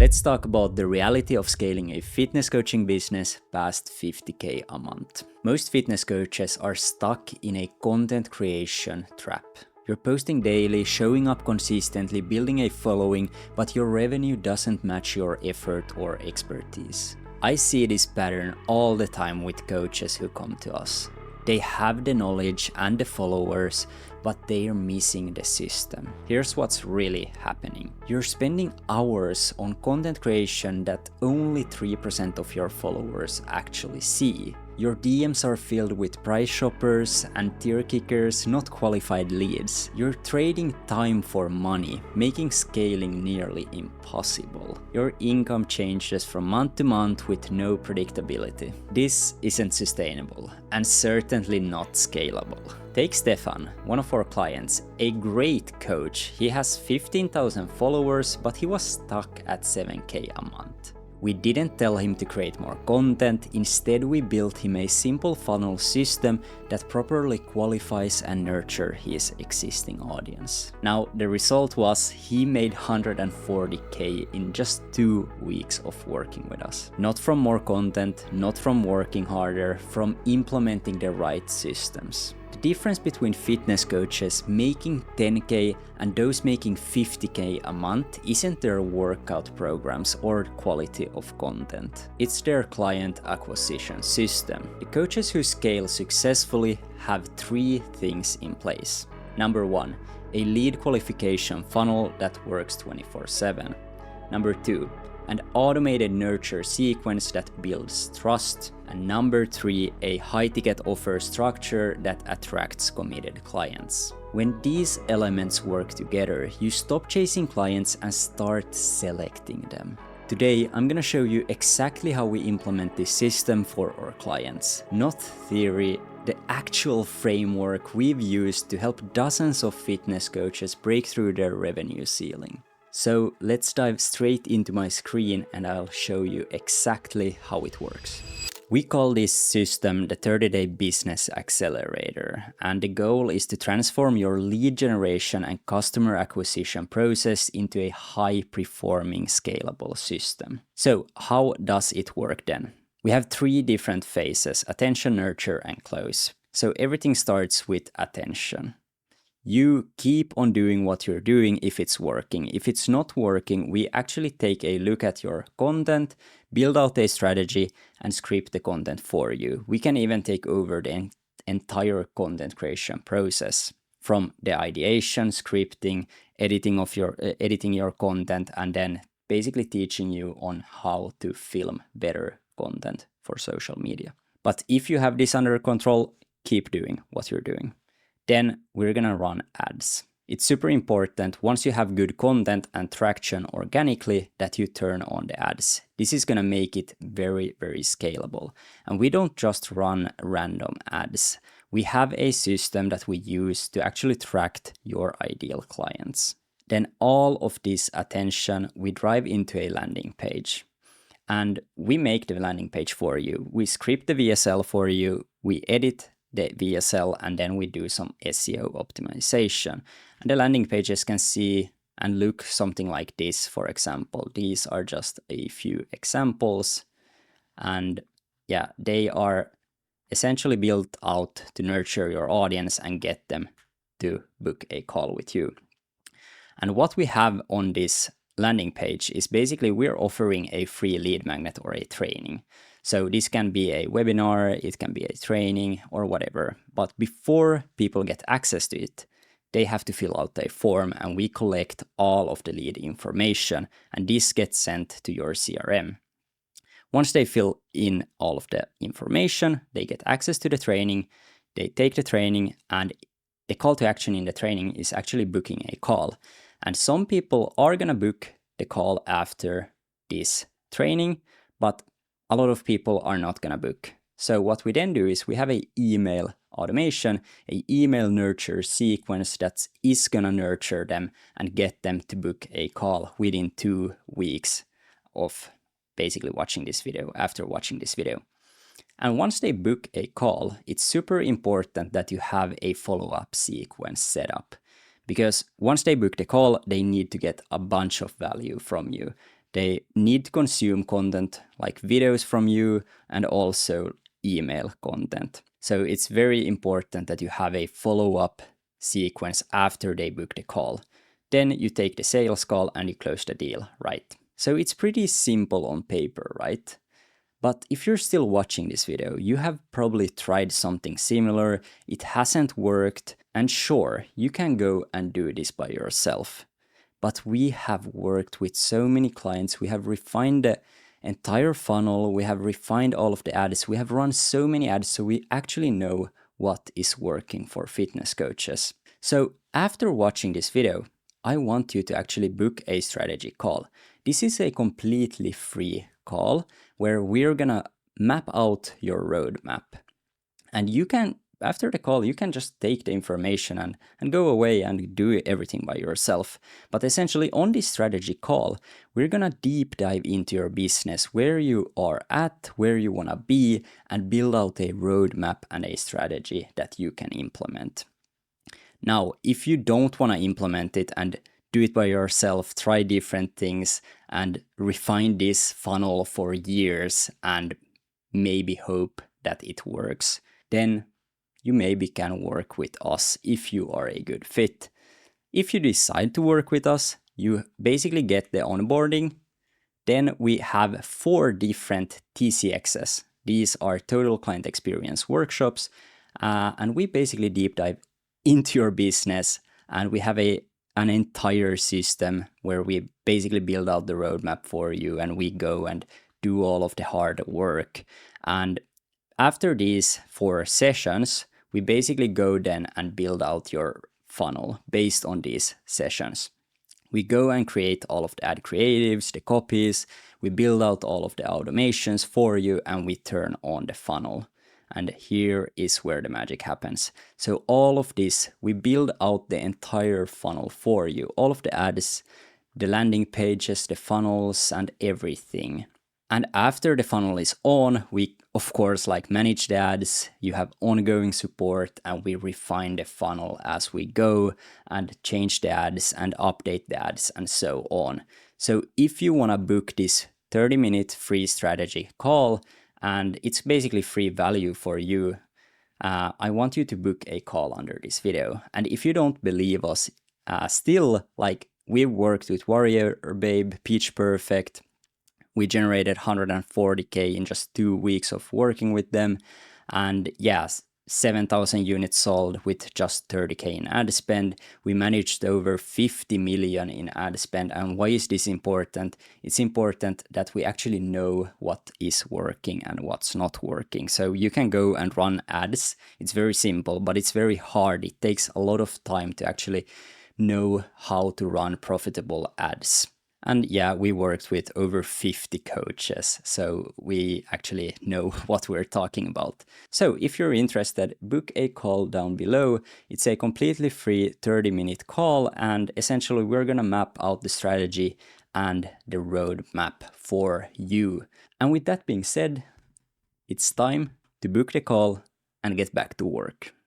Let's talk about the reality of scaling a fitness coaching business past 50K a month. Most fitness coaches are stuck in a content creation trap. You're posting daily, showing up consistently, building a following, but your revenue doesn't match your effort or expertise. I see this pattern all the time with coaches who come to us. They have the knowledge and the followers, but they're missing the system. Here's what's really happening. You're spending hours on content creation that only 3% of your followers actually see. Your DMs are filled with price shoppers and tier kickers, not qualified leads. You're trading time for money, making scaling nearly impossible. Your income changes from month to month with no predictability. This isn't sustainable and certainly not scalable. Take Stefan, one of our clients, a great coach. He has 15,000 followers, but he was stuck at 7K a month. We didn't tell him to create more content, instead we built him a simple funnel system that properly qualifies and nurtures his existing audience. Now, the result was he made 140K in just 2 weeks of working with us. Not from more content, not from working harder, from implementing the right systems. The difference between fitness coaches making 10K and those making 50K a month isn't their workout programs or quality of content. It's their client acquisition system. The coaches who scale successfully have 3 things in place. Number 1, a lead qualification funnel that works 24/7. Number 2, an automated nurture sequence that builds trust. And number 3, a high-ticket offer structure that attracts committed clients. When these elements work together, you stop chasing clients and start selecting them. Today, I'm gonna show you exactly how we implement this system for our clients. Not theory, the actual framework we've used to help dozens of fitness coaches break through their revenue ceiling. So let's dive straight into my screen and I'll show you exactly how it works. We call this system the 30-day business accelerator, and the goal is to transform your lead generation and customer acquisition process into a high-performing scalable system. So how does it work then? We have 3 different phases: attention, nurture, and close. So everything starts with attention. You keep on doing what you're doing if it's working. If it's not working, we actually take a look at your content, build out a strategy, and script the content for you. We can even take over the entire content creation process, from the ideation, scripting, editing your content, and then basically teaching you on how to film better content for social media. But if you have this under control, keep doing what you're doing. Then we're gonna run ads. It's super important once you have good content and traction organically that you turn on the ads. This is gonna make it very, very scalable. And we don't just run random ads. We have a system that we use to actually track your ideal clients. Then all of this attention we drive into a landing page. And we make the landing page for you. We script the VSL for you, we edit the VSL, and then we do some SEO optimization. And the landing pages can see and look something like this, for example. These are just a few examples. And yeah, they are essentially built out to nurture your audience and get them to book a call with you. And what we have on this landing page is basically we're offering a free lead magnet or a training. So this can be a webinar, it can be a training or whatever. But before people get access to it, they have to fill out a form and we collect all of the lead information and this gets sent to your CRM. Once they fill in all of the information, they get access to the training, they take the training, and the call to action in the training is actually booking a call. And some people are gonna book the call after this training, but a lot of people are not gonna book. So what we then do is we have an email automation, an email nurture sequence that is gonna nurture them and get them to book a call within 2 weeks of basically watching this video, after watching this video. And once they book a call, it's super important that you have a follow-up sequence set up. Because once they book the call, they need to get a bunch of value from you. They need to consume content like videos from you and also email content. So it's very important that you have a follow-up sequence after they book the call. Then you take the sales call and you close the deal, right? So it's pretty simple on paper, right? But if you're still watching this video, you have probably tried something similar, it hasn't worked, and sure, you can go and do this by yourself. But we have worked with so many clients, we have refined the entire funnel, we have refined all of the ads, we have run so many ads, so we actually know what is working for fitness coaches. So after watching this video, I want you to actually book a strategy call. This is a completely free call where we're gonna map out your roadmap. And you can, after the call, you can just take the information and go away and do everything by yourself. But essentially on this strategy call, we're gonna deep dive into your business, where you are at, where you wanna be, and build out a roadmap and a strategy that you can implement. Now, if you don't wanna implement it and do it by yourself, try different things, and refine this funnel for years and maybe hope that it works, then you maybe can work with us if you are a good fit. If you decide to work with us, you basically get the onboarding. Then we have 4 different TCXs. These are Total Client Experience workshops, and we basically deep dive into your business, and we have an entire system where we basically build out the roadmap for you, and we go and do all of the hard work. And after these 4 sessions, we basically go then and build out your funnel based on these sessions. We go and create all of the ad creatives, the copies, we build out all of the automations for you, and we turn on the funnel. And here is where the magic happens. So all of this, we build out the entire funnel for you. All of the ads, the landing pages, the funnels, and everything. And after the funnel is on, we of course manage the ads, you have ongoing support, and we refine the funnel as we go and change the ads and update the ads and so on. So if you wanna book this 30-minute free strategy call, and it's basically free value for you, I want you to book a call under this video. And if you don't believe us, still, we've worked with Warrior Babe, Pitch Perfect. We generated 140K in just 2 weeks of working with them. And yes, 7,000 units sold with just 30K in ad spend. We managed over 50 million in ad spend. And why is this important? It's important that we actually know what is working and what's not working. So you can go and run ads. It's very simple, but it's very hard. It takes a lot of time to actually know how to run profitable ads. And yeah, we worked with over 50 coaches, so we actually know what we're talking about. So if you're interested, book a call down below. It's a completely free 30-minute call, and essentially we're gonna map out the strategy and the roadmap for you. And with that being said, it's time to book the call and get back to work.